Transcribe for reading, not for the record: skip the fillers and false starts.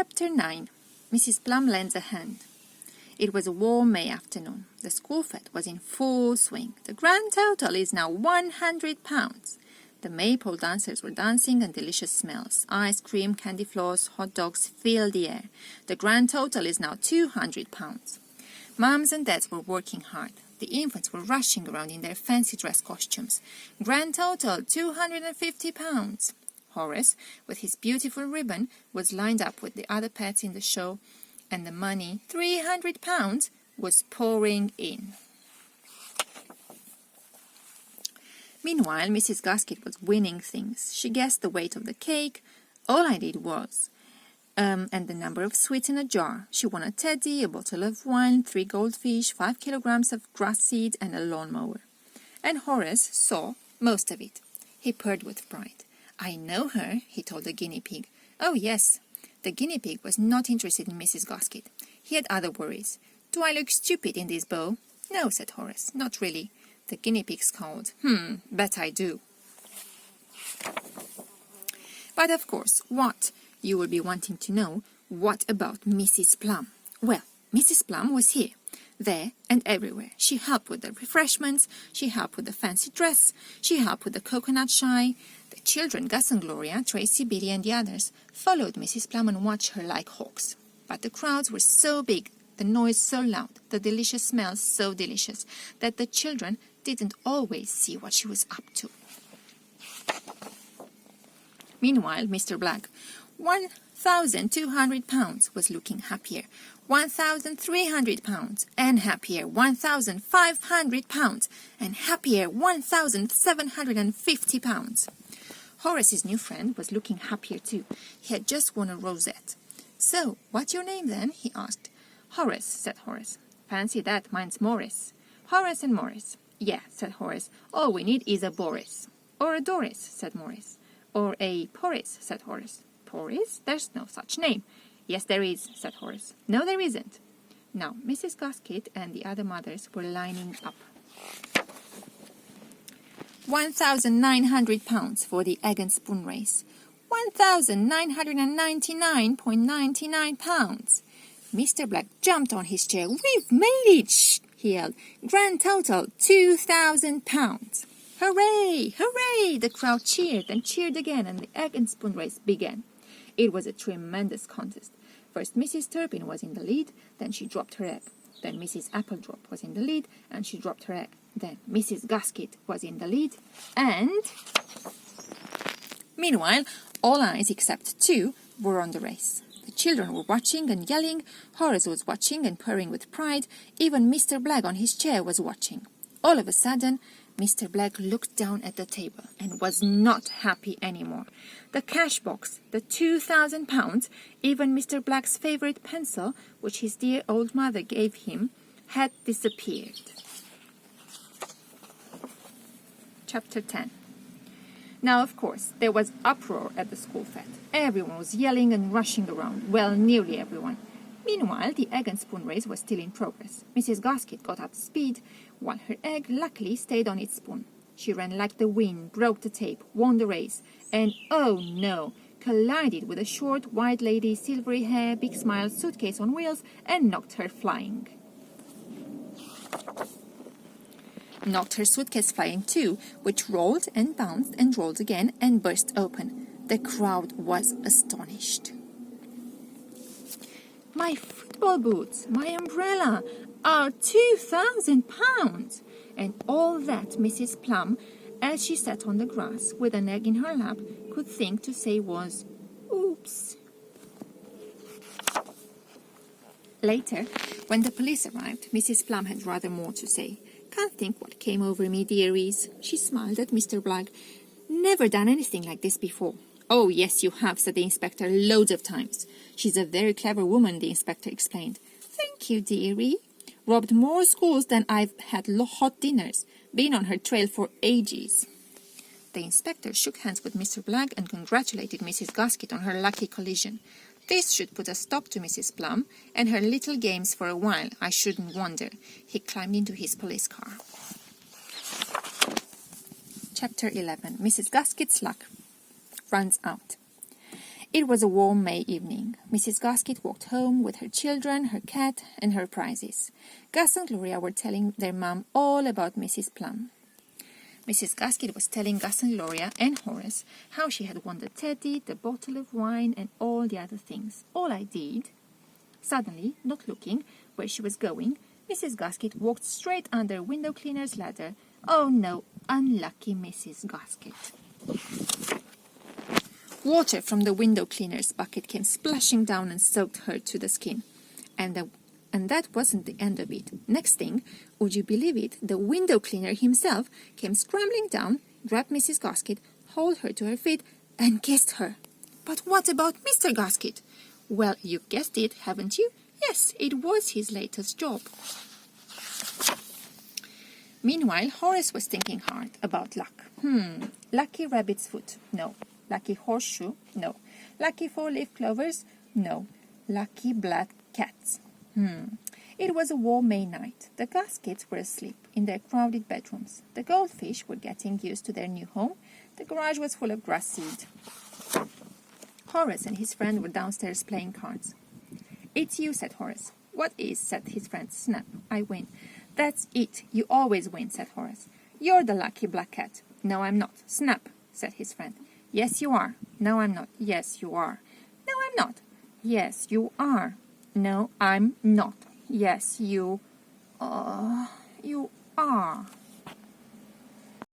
Chapter 9. Mrs. Plum lends a hand. It was a warm May afternoon. The school fete was in full swing. The grand total is now £100. The maypole dancers were dancing and delicious smells. Ice cream, candy floss, hot dogs filled the air. The grand total is now £200. Mums and dads were working hard. The infants were rushing around in their fancy dress costumes. Grand total £250. Horace, with his beautiful ribbon, was lined up with the other pets in the show, and the money, £300, was pouring in. Meanwhile, Mrs. Gaskett was winning things. She guessed the weight of the cake. All I did was, and the number of sweets in a jar. She won a teddy, a bottle of wine, 3 goldfish, 5 kilograms of grass seed, and a lawnmower. And Horace saw most of it. He purred with pride. "I know her," he told the guinea pig. Oh, yes. The guinea pig was not interested in Mrs. Gaskett. He had other worries. "Do I look stupid in this bow?" "No," said Horace, "not really." The guinea pig scowled. Bet I do." But of course, what you will be wanting to know, what about Mrs. Plum? Well, Mrs. Plum was here, there and everywhere. She helped with the refreshments, she helped with the fancy dress, she helped with the coconut shy. The children, Gus and Gloria, Tracy, Billy and the others, followed Mrs. Plum and watched her like hawks. But the crowds were so big, the noise so loud, the delicious smells so delicious, that the children didn't always see what she was up to. Meanwhile, Mr. Black, £1,200, was looking happier. £1,300, and happier. £1,500, and happier. £1,750. Horace's new friend was looking happier too. He had just won a rosette. "So, what's your name then?" he asked. "Horace," said Horace. "Fancy that, mine's Morris." "Horace and Morris." "Yeah," said Horace. "All we need is a Boris." "Or a Doris," said Morris. "Or a Porris," said Horace. "Porris? There's no such name." "Yes, there is," said Horace. "No, there isn't." Now, Mrs. Gaskett and the other mothers were lining up. £1,900 for the egg and spoon race. £1,999.99. Mr. Black jumped on his chair. "We've made it!" Shh, he yelled. "Grand total, £2,000. Hooray! Hooray! The crowd cheered and cheered again, and the egg and spoon race began. It was a tremendous contest. First Mrs. Turpin was in the lead, then she dropped her egg. Then Mrs. Appledrop was in the lead, and she dropped her egg. Then Mrs. Gaskett was in the lead, and... Meanwhile, all eyes except 2 were on the race. The children were watching and yelling. Horace was watching and purring with pride. Even Mr. Black on his chair was watching. All of a sudden, Mr. Black looked down at the table and was not happy anymore. The cash box, the £2,000, even Mr. Black's favorite pencil, which his dear old mother gave him, had disappeared. Chapter 10. Now, of course, there was uproar at the school fete. Everyone was yelling and rushing around. Well, nearly everyone. Meanwhile, the egg and spoon race was still in progress. Mrs. Gaskett got up to speed, while her egg luckily stayed on its spoon. She ran like the wind, broke the tape, won the race, and oh no, collided with a short, white lady, silvery hair, big smile, suitcase on wheels, and knocked her flying. Knocked her suitcase flying too, which rolled and bounced and rolled again and burst open. The crowd was astonished. "My football boots, my umbrella, are £2,000! And all that Mrs. Plum, as she sat on the grass with an egg in her lap, could think to say was, "Oops." Later, when the police arrived, Mrs. Plum had rather more to say. "Can't think what came over me, dearies." She smiled at Mr. Black. "Never done anything like this before." "Oh, yes, you have," said the inspector, "loads of times." "She's a very clever woman," the inspector explained. "Thank you, dearie." "Robbed more schools than I've had hot dinners. Been on her trail for ages." The inspector shook hands with Mr. Black and congratulated Mrs. Gaskett on her lucky collision. This should put a stop to Mrs. Plum and her little games for a while, I shouldn't wonder. He climbed into his police car. Chapter 11. Mrs. Gaskett's luck runs out. It was a warm May evening. Mrs. Gaskett walked home with her children, her cat, and her prizes. Gus and Gloria were telling their mum all about Mrs. Plum. Mrs. Gaskett was telling Gus and Gloria and Horace how she had won the teddy, the bottle of wine, and all the other things. All I did. Suddenly, not looking where she was going, Mrs. Gaskett walked straight under a window cleaner's ladder. Oh no, unlucky Mrs. Gaskett. Water from the window cleaner's bucket came splashing down and soaked her to the skin. And that wasn't the end of it. Next thing, would you believe it, the window cleaner himself came scrambling down, grabbed Mrs. Gaskett, hauled her to her feet, and kissed her. But what about Mr. Gaskett? Well, you've guessed it, haven't you? Yes, it was his latest job. Meanwhile, Horace was thinking hard about luck. Lucky rabbit's foot? No. Lucky horseshoe? No. Lucky four-leaf clovers? No. Lucky black cats? It was a warm May night. The Gasketts were asleep in their crowded bedrooms. The goldfish were getting used to their new home. The garage was full of grass seed. Horace and his friend were downstairs playing cards. It's you, said Horace. What is, said his friend. Snap. I win. That's it. You always win, said Horace. You're the lucky black cat. No, I'm not. Snap, said his friend. Yes, you are. No, I'm not. Yes, you are. No, I'm not. Yes, you are. No, I'm not. Yes, you are.